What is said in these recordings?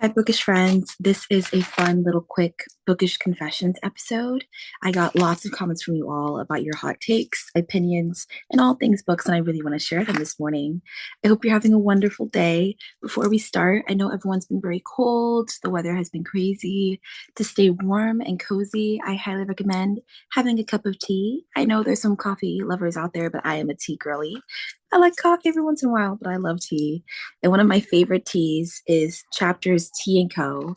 Hi, Bookish friends. This is a fun little quick Bookish Confessions episode. I got lots of comments from you all about your hot takes, opinions, and all things books, and I really want to share them this morning. I hope you're having a wonderful day. Before we start, I know everyone's been very cold, the weather has been crazy. To stay warm and cozy, I highly recommend having a cup of tea. I know there's some coffee lovers out there, but I am a tea girly. I like coffee every once in a while, but I love tea. And one of my favorite teas is Chapters Tea and Co.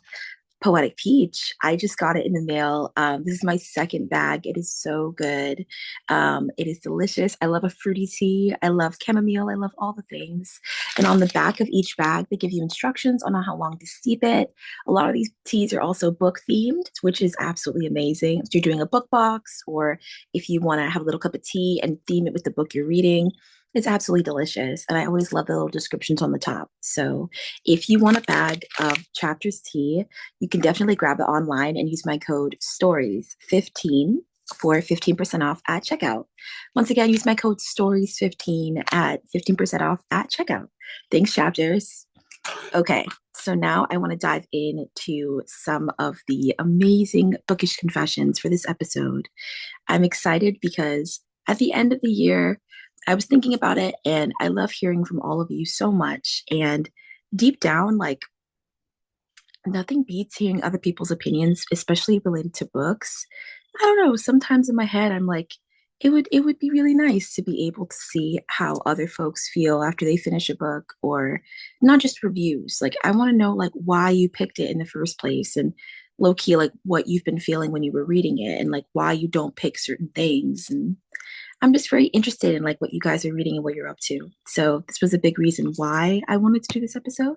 Poetic Peach. I just got it in the mail. This is my second bag. It is so good. It is delicious. I love a fruity tea. I love chamomile. I love all the things. And on the back of each bag, they give you instructions on how long to steep it. A lot of these teas are also book themed, which is absolutely amazing. If you're doing a book box or if you want to have a little cup of tea and theme it with the book you're reading, it's absolutely delicious. And I always love the little descriptions on the top. So if you want a bag of Chapters Tea, you can definitely grab it online and use my code STORIES15 for 15% off at checkout. Once again, use my code STORIES15 at 15% off at checkout. Thanks, Chapters. Okay, so now I want to dive into some of the amazing bookish confessions for this episode. I'm excited because at the end of the year, I was thinking about it and I love hearing from all of you so much. And deep down, like nothing beats hearing other people's opinions, especially related to books. I don't know, sometimes in my head I'm like, it would be really nice to be able to see how other folks feel after they finish a book or not just reviews. Like I want to know like why you picked it in the first place and low key like what you've been feeling when you were reading it and like why you don't pick certain things. And I'm just very interested in like what you guys are reading and what you're up to. So this was a big reason why I wanted to do this episode.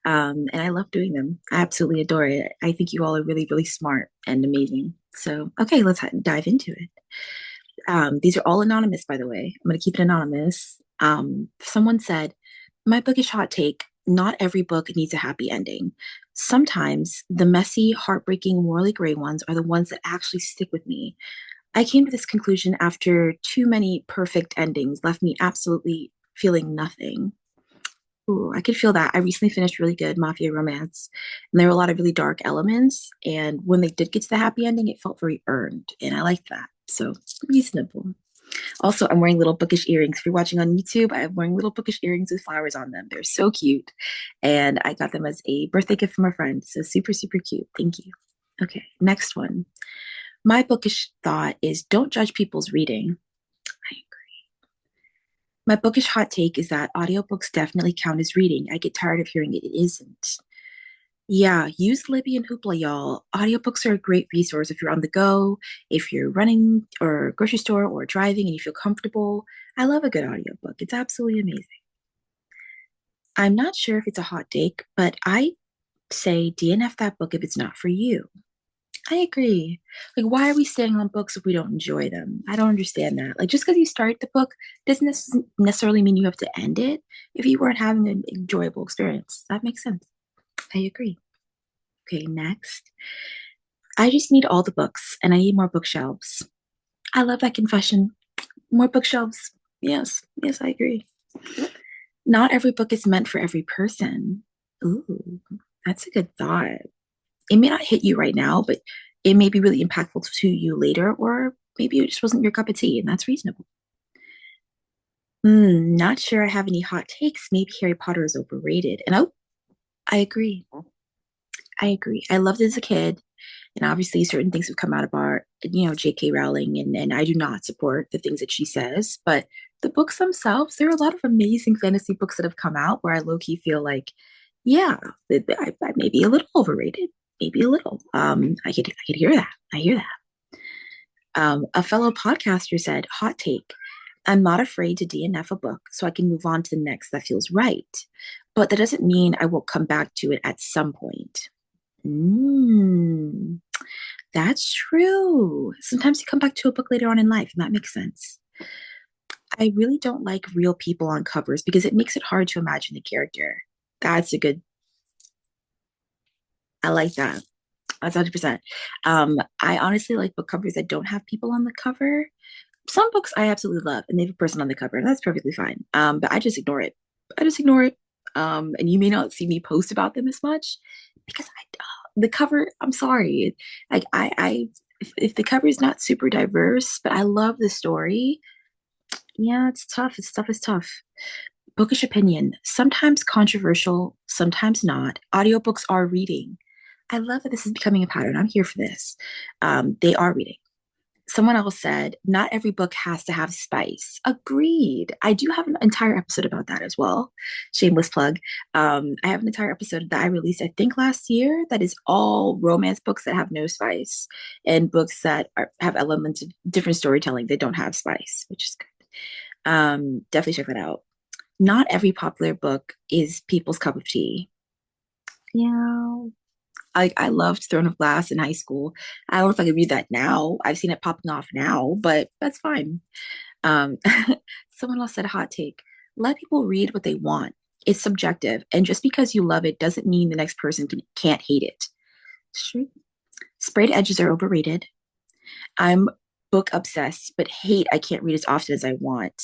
And I love doing them. I absolutely adore it. I think you all are really, really smart and amazing. So, okay, let's dive into it. These are all anonymous, by the way. I'm going to keep it anonymous. Someone said, my bookish hot take, not every book needs a happy ending. Sometimes the messy, heartbreaking, morally gray ones are the ones that actually stick with me. I came to this conclusion after too many perfect endings left me absolutely feeling nothing. Ooh, I could feel that. I recently finished really good mafia romance, and there were a lot of really dark elements. And when they did get to the happy ending, it felt very earned, and I liked that. So reasonable. Also, I'm wearing little bookish earrings. If you're watching on YouTube, I'm wearing little bookish earrings with flowers on them. They're so cute, and I got them as a birthday gift from a friend. So super, super cute. Thank you. Okay, next one. My bookish thought is don't judge people's reading. I My bookish hot take is that audiobooks definitely count as reading. I get tired of hearing it isn't. Yeah, use Libby and Hoopla, y'all. Audiobooks are a great resource if you're on the go, if you're running or grocery store or driving and you feel comfortable. I love a good audiobook. It's absolutely amazing. I'm not sure if it's a hot take, but I say DNF that book if it's not for you. I agree. Like, why are we staying on books if we don't enjoy them? I don't understand that. Like, just because you start the book doesn't necessarily mean you have to end it if you weren't having an enjoyable experience. That makes sense. I agree. Okay, next. I just need all the books and I need more bookshelves. I love that confession. More bookshelves. Yes, yes, I agree. Not every book is meant for every person. Ooh, that's a good thought. It may not hit you right now, but it may be really impactful to you later, or maybe it just wasn't your cup of tea, and that's reasonable. Not sure I have any hot takes. Maybe Harry Potter is overrated. And oh, I agree. I agree. I loved it as a kid, and obviously certain things have come out of our, J.K. Rowling, and I do not support the things that she says, but the books themselves, there are a lot of amazing fantasy books that have come out where I low key feel like, yeah, I may be a little overrated, maybe a little. I could hear that. I hear that. A fellow podcaster said, hot take. I'm not afraid to DNF a book so I can move on to the next that feels right. But that doesn't mean I won't come back to it at some point. Mm, that's true. Sometimes you come back to a book later on in life, and that makes sense. I really don't like real people on covers because it makes it hard to imagine the character. That's a good, I like that. That's 100%. I honestly like book covers that don't have people on the cover. Some books I absolutely love, and they have a person on the cover, and that's perfectly fine. But I just ignore it. I just ignore it. And you may not see me post about them as much because the cover, I'm sorry. Like if the cover is not super diverse, but I love the story. Yeah, it's tough. It's tough. It's tough. Bookish opinion, sometimes controversial, sometimes not. Audiobooks are reading. I love that this is becoming a pattern. I'm here for this. They are reading. Someone else said, not every book has to have spice. Agreed. I do have an entire episode about that as well. Shameless plug. I have an entire episode that I released, I think, last year that is all romance books that have no spice and books that have elements of different storytelling that don't have spice, which is good. Definitely check that out. Not every popular book is people's cup of tea. Yeah. I loved Throne of Glass in high school. I don't know if I could read that now. I've seen it popping off now, but that's fine. Um, Someone else said a hot take. Let people read what they want. It's subjective, and just because you love it doesn't mean the next person can't hate it. Sure. Sprayed edges are overrated. I'm book obsessed, but hate I can't read as often as I want.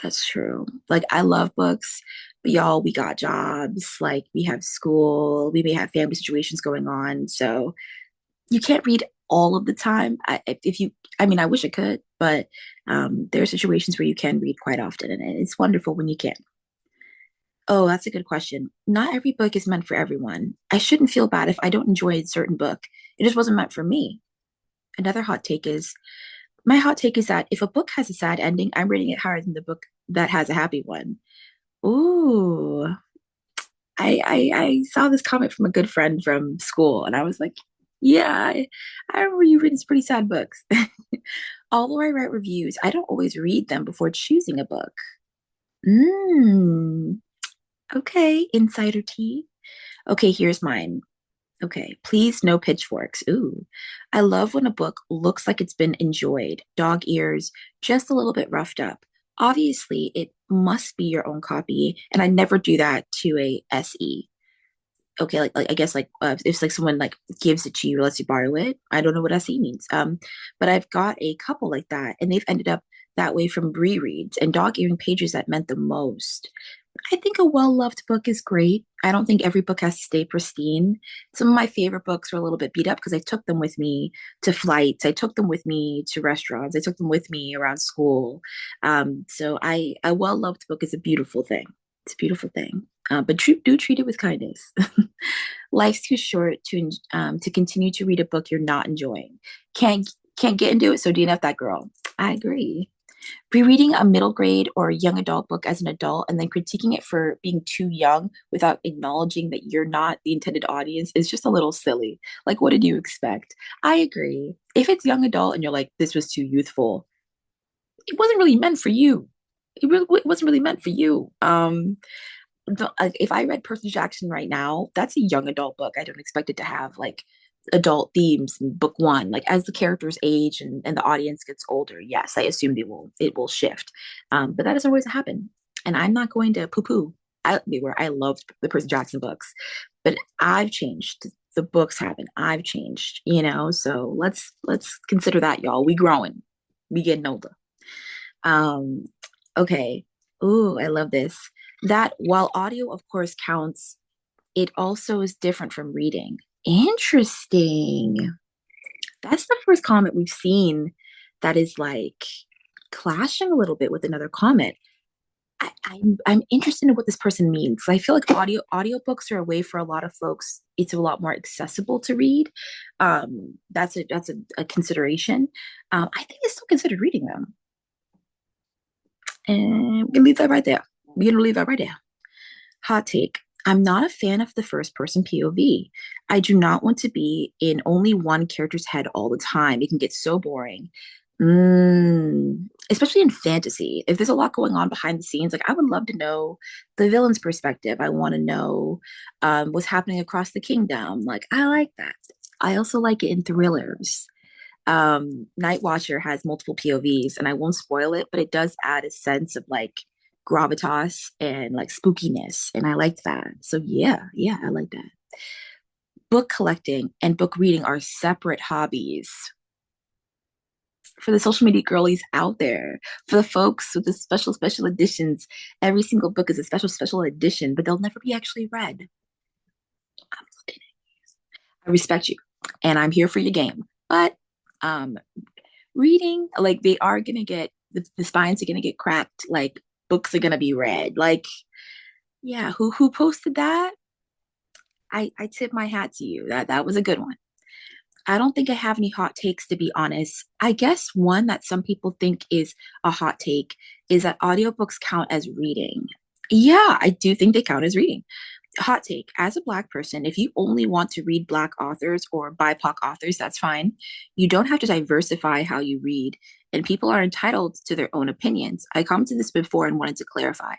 That's true. Like I love books, but y'all, we got jobs, like we have school, we may have family situations going on. So you can't read all of the time. If you, I mean, I wish I could, but there are situations where you can read quite often, and it's wonderful when you can. Oh, that's a good question. Not every book is meant for everyone. I shouldn't feel bad if I don't enjoy a certain book. It just wasn't meant for me. Another hot take is my hot take is that if a book has a sad ending, I'm rating it higher than the book that has a happy one. Ooh, I saw this comment from a good friend from school, and I was like, yeah, I remember you reading some pretty sad books. Although I write reviews, I don't always read them before choosing a book. Mm, okay, insider tea. Okay, here's mine. Okay, please no pitchforks. Ooh, I love when a book looks like it's been enjoyed, dog ears, just a little bit roughed up. Obviously, it must be your own copy, and I never do that to a SE. Okay, like I guess like if like someone like gives it to you or lets you borrow it. I don't know what SE means. But I've got a couple like that, and they've ended up that way from rereads and dog earing pages that meant the most. I think a well-loved book is great. I don't think every book has to stay pristine. Some of my favorite books are a little bit beat up because I took them with me to flights. I took them with me to restaurants. I took them with me around school. So a well-loved book is a beautiful thing. It's a beautiful thing. But do treat it with kindness. Life's too short to continue to read a book you're not enjoying. Can't get into it, so DNF that girl. I agree. Rereading a middle grade or young adult book as an adult and then critiquing it for being too young without acknowledging that you're not the intended audience is just a little silly. Like, what did you expect? I agree. If it's young adult and you're like, this was too youthful, it wasn't really meant for you. It wasn't really meant for you. If I read Percy Jackson right now, that's a young adult book. I don't expect it to have like adult themes in book one. Like as the characters age and the audience gets older, yes, I assume it will shift. But that doesn't always happen. And I'm not going to poo-poo. Where I loved the Percy Jackson books, but I've changed. The books haven't. I've changed, you know. So let's consider that, y'all. We growing. We getting older. Um, okay. Ooh, I love this. That while audio, of course, counts, it also is different from reading. Interesting. That's the first comment we've seen that is like clashing a little bit with another comment. I'm interested in what this person means. I feel like audiobooks are a way for a lot of folks. It's a lot more accessible to read. That's a consideration. I think I still consider reading them. And we're gonna leave that right there. We're gonna leave that right there. Hot take. I'm not a fan of the first person POV. I do not want to be in only one character's head all the time. It can get so boring. Especially in fantasy. If there's a lot going on behind the scenes, like I would love to know the villain's perspective. I want to know what's happening across the kingdom. Like I like that. I also like it in thrillers. Night Watcher has multiple POVs, and I won't spoil it, but it does add a sense of like gravitas and like spookiness, and I liked that. So yeah, I like that. Book collecting and book reading are separate hobbies. For the social media girlies out there, for the folks with the special editions. Every single book is a special edition, but they'll never be actually read. I respect you, and I'm here for your game. But um, reading, like they are gonna get the spines are gonna get cracked. Like books are gonna be read. Like yeah, who posted that? I tip my hat to you. That was a good one. I don't think I have any hot takes, to be honest. I guess one that some people think is a hot take is that audiobooks count as reading. Yeah, I do think they count as reading. Hot take, as a Black person, if you only want to read Black authors or BIPOC authors, that's fine. You don't have to diversify how you read, and people are entitled to their own opinions. I commented this before and wanted to clarify.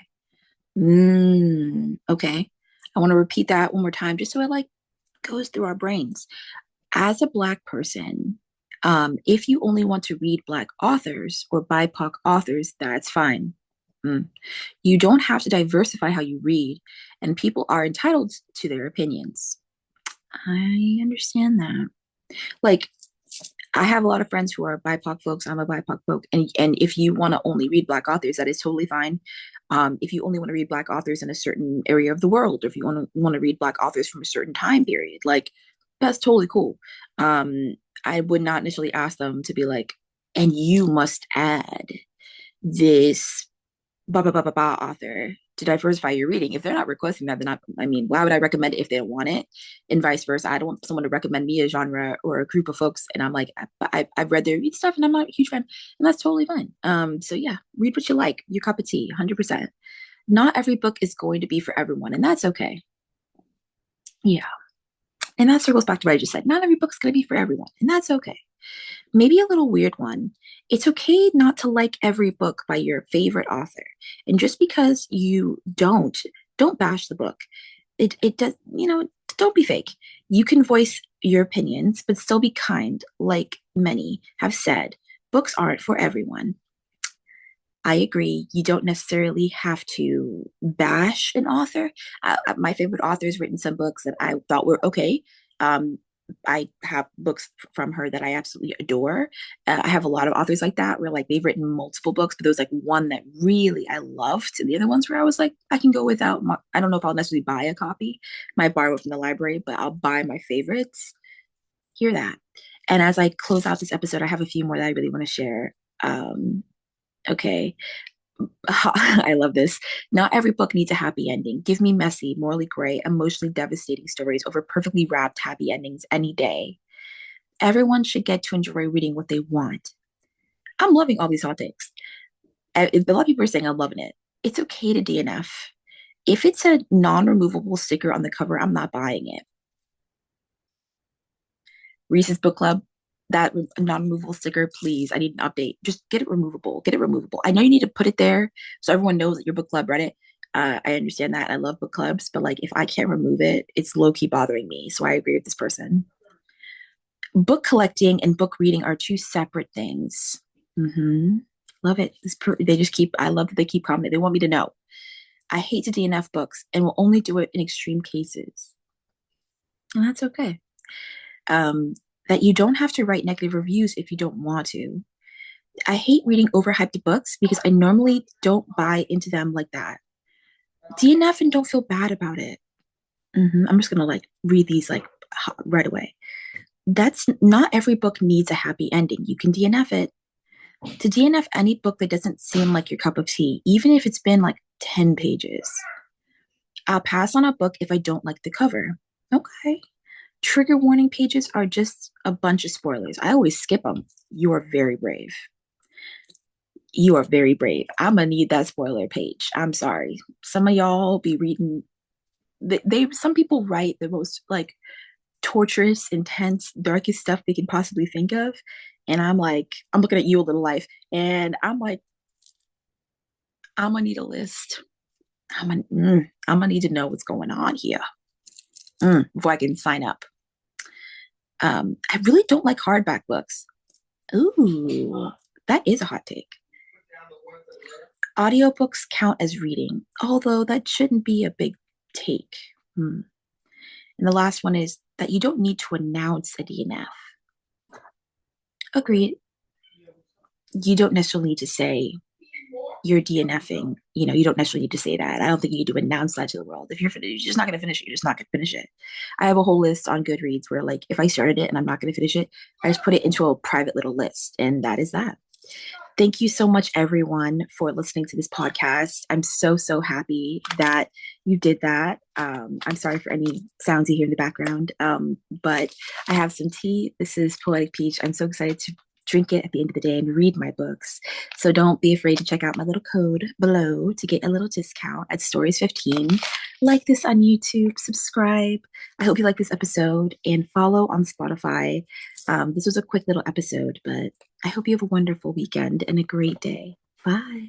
Okay. I want to repeat that one more time just so it like goes through our brains. As a Black person, if you only want to read Black authors or BIPOC authors, that's fine. Mm. You don't have to diversify how you read, and people are entitled to their opinions. I understand that. Like, I have a lot of friends who are BIPOC folks. I'm a BIPOC folk, and if you want to only read Black authors, that is totally fine. If you only want to read Black authors in a certain area of the world, or if you want to read Black authors from a certain time period, like that's totally cool. I would not initially ask them to be like, and you must add this blah blah blah blah blah author to diversify your reading. If they're not requesting that, they're not. I mean, why would I recommend it if they don't want it? And vice versa. I don't want someone to recommend me a genre or a group of folks, and I'm like, I've read their read stuff, and I'm not a huge fan, and that's totally fine. So yeah, read what you like, your cup of tea, 100%. Not every book is going to be for everyone, and that's okay. Yeah, and that circles back to what I just said. Not every book's going to be for everyone, and that's okay. Maybe a little weird one. It's okay not to like every book by your favorite author. And just because you don't bash the book. It does, don't be fake. You can voice your opinions, but still be kind, like many have said. Books aren't for everyone. I agree. You don't necessarily have to bash an author. My favorite author has written some books that I thought were okay. Um, I have books from her that I absolutely adore. I have a lot of authors like that where like they've written multiple books, but there was like one that really I loved, and the other ones where I was like, I can go without. I don't know if I'll necessarily buy a copy. Might borrow it from the library, but I'll buy my favorites. Hear that. And as I close out this episode, I have a few more that I really want to share. Okay. I love this. Not every book needs a happy ending. Give me messy, morally gray, emotionally devastating stories over perfectly wrapped happy endings any day. Everyone should get to enjoy reading what they want. I'm loving all these hot takes. A lot of people are saying I'm loving it. It's okay to DNF. If it's a non-removable sticker on the cover, I'm not buying it. Reese's Book Club, that non-removable sticker, please. I need an update. Just get it removable. Get it removable. I know you need to put it there so everyone knows that your book club read it. I understand that. I love book clubs, but like if I can't remove it, it's low key bothering me. So I agree with this person. Book collecting and book reading are two separate things. Mm-hmm. Love it. They just keep. I love that they keep commenting. They want me to know. I hate to DNF books and will only do it in extreme cases, and that's okay. Um, that you don't have to write negative reviews if you don't want to. I hate reading overhyped books because I normally don't buy into them like that. DNF and don't feel bad about it. I'm just gonna like read these like right away. That's not every book needs a happy ending. You can DNF it. To DNF any book that doesn't seem like your cup of tea, even if it's been like 10 pages. I'll pass on a book if I don't like the cover. Okay. Trigger warning pages are just a bunch of spoilers. I always skip them. You are very brave. You are very brave. I'm gonna need that spoiler page. I'm sorry. Some of y'all be reading. Some people write the most like torturous, intense, darkest stuff they can possibly think of, and I'm like, I'm looking at you, a little life, and I'm like, I'm gonna need a list. I'm gonna need to know what's going on here before I can sign up. I really don't like hardback books. Ooh, that is a hot take. Audiobooks count as reading, although that shouldn't be a big take. And the last one is that you don't need to announce a DNF. Agreed. you don't necessarily need to say you're DNFing. You don't necessarily need to say that. I don't think you need to announce that to the world. If you're just not going to finish it, you're just not going to finish it. I have a whole list on Goodreads where, like, if I started it and I'm not going to finish it, I just put it into a private little list, and that is that. Thank you so much, everyone, for listening to this podcast. I'm so, so happy that you did that. I'm sorry for any sounds you hear in the background, but I have some tea. This is Poetic Peach. I'm so excited to drink it at the end of the day and read my books. So don't be afraid to check out my little code below to get a little discount at Stories15. Like this on YouTube, subscribe. I hope you like this episode and follow on Spotify. This was a quick little episode, but I hope you have a wonderful weekend and a great day. Bye.